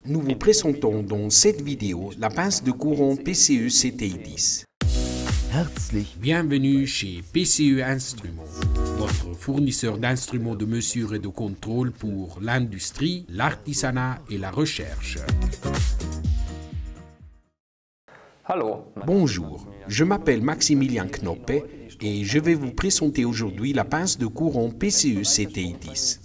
Nous vous présentons dans cette vidéo la pince de courant PCE CTI10. Bienvenue chez PCE Instruments, votre fournisseur d'instruments de mesure et de contrôle pour l'industrie, l'artisanat et la recherche. Bonjour, je m'appelle Maximilien Knoppe et je vais vous présenter aujourd'hui la pince de courant PCE CTI10.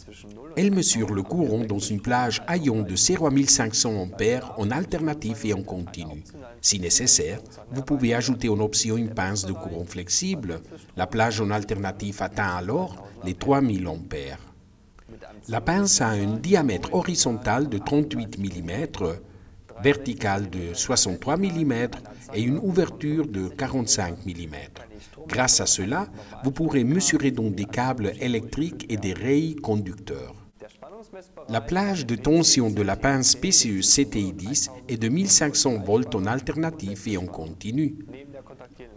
Elle mesure le courant dans une plage à ion de 0 à 1500 A en alternatif et en continu. Si nécessaire, vous pouvez ajouter en option une pince de courant flexible. La plage en alternatif atteint alors les 3000 A. La pince a un diamètre horizontal de 38 mm, vertical de 63 mm et une ouverture de 45 mm. Grâce à cela, vous pourrez mesurer donc des câbles électriques et des rails conducteurs. La plage de tension de la pince PCE CTI10 est de 1500 volts en alternatif et en continu.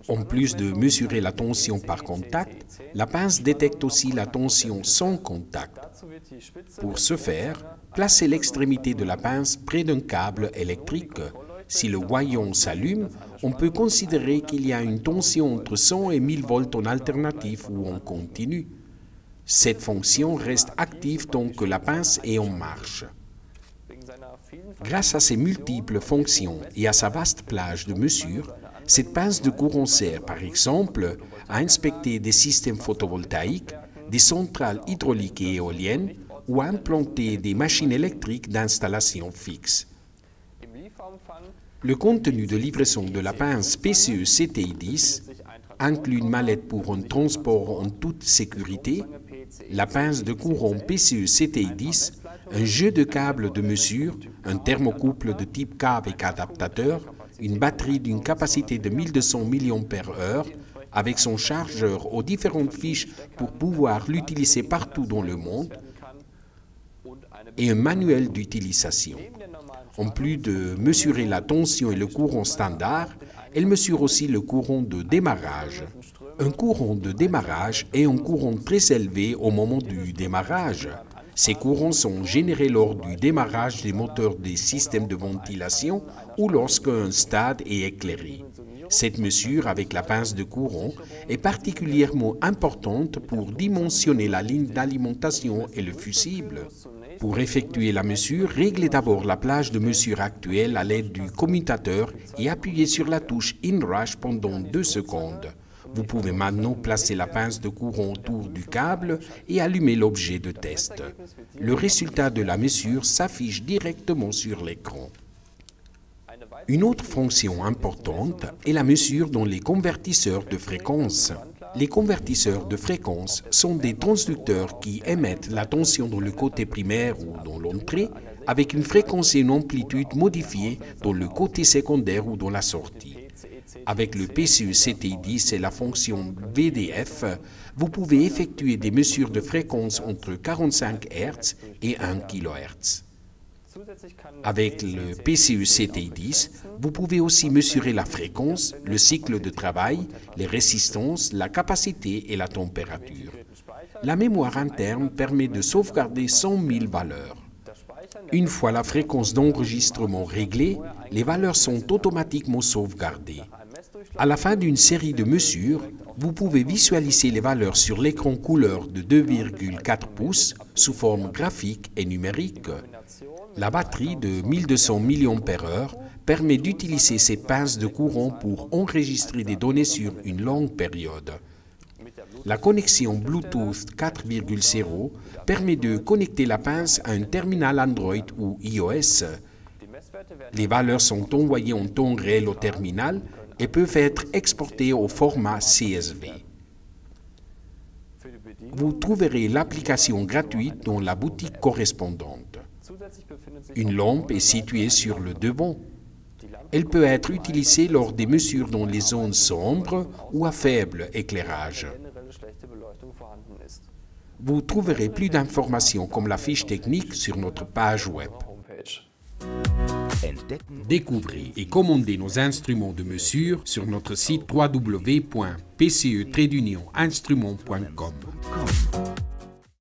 En plus de mesurer la tension par contact, la pince détecte aussi la tension sans contact. Pour ce faire, placez l'extrémité de la pince près d'un câble électrique. Si le voyant s'allume, on peut considérer qu'il y a une tension entre 100 et 1000 volts en alternatif ou en continu. Cette fonction reste active tant que la pince est en marche. Grâce à ses multiples fonctions et à sa vaste plage de mesure, cette pince de courant sert par exemple à inspecter des systèmes photovoltaïques, des centrales hydrauliques et éoliennes ou à implanter des machines électriques d'installation fixe. Le contenu de livraison de la pince PCE CTI10 inclut une mallette pour un transport en toute sécurité, la pince de courant PCE CTI10, un jeu de câbles de mesure, un thermocouple de type K avec adaptateur, une batterie d'une capacité de 1200 mAh avec son chargeur aux différentes fiches pour pouvoir l'utiliser partout dans le monde et un manuel d'utilisation. En plus de mesurer la tension et le courant standard, elle mesure aussi le courant de démarrage. Un courant de démarrage est un courant très élevé au moment du démarrage. Ces courants sont générés lors du démarrage des moteurs des systèmes de ventilation ou lorsqu'un stade est éclairé. Cette mesure avec la pince de courant est particulièrement importante pour dimensionner la ligne d'alimentation et le fusible. Pour effectuer la mesure, réglez d'abord la plage de mesure actuelle à l'aide du commutateur et appuyez sur la touche InRush pendant 2 secondes. Vous pouvez maintenant placer la pince de courant autour du câble et allumer l'objet de test. Le résultat de la mesure s'affiche directement sur l'écran. Une autre fonction importante est la mesure dans les convertisseurs de fréquence. Les convertisseurs de fréquence sont des transducteurs qui émettent la tension dans le côté primaire ou dans l'entrée avec une fréquence et une amplitude modifiées dans le côté secondaire ou dans la sortie. Avec le PCE CTI10 et la fonction VDF, vous pouvez effectuer des mesures de fréquence entre 45 Hz et 1 kHz. Avec le PCE CTI10, vous pouvez aussi mesurer la fréquence, le cycle de travail, les résistances, la capacité et la température. La mémoire interne permet de sauvegarder 100 000 valeurs. Une fois la fréquence d'enregistrement réglée, les valeurs sont automatiquement sauvegardées. À la fin d'une série de mesures, vous pouvez visualiser les valeurs sur l'écran couleur de 2,4 pouces sous forme graphique et numérique. La batterie de 1200 mAh permet d'utiliser cette pince de courant pour enregistrer des données sur une longue période. La connexion Bluetooth 4.0 permet de connecter la pince à un terminal Android ou iOS. Les valeurs sont envoyées en temps réel au terminal et peuvent être exportées au format CSV. Vous trouverez l'application gratuite dans la boutique correspondante. Une lampe est située sur le devant. Elle peut être utilisée lors des mesures dans les zones sombres ou à faible éclairage. Vous trouverez plus d'informations comme la fiche technique sur notre page web. Découvrez et commandez nos instruments de mesure sur notre site www.pce-instruments.com.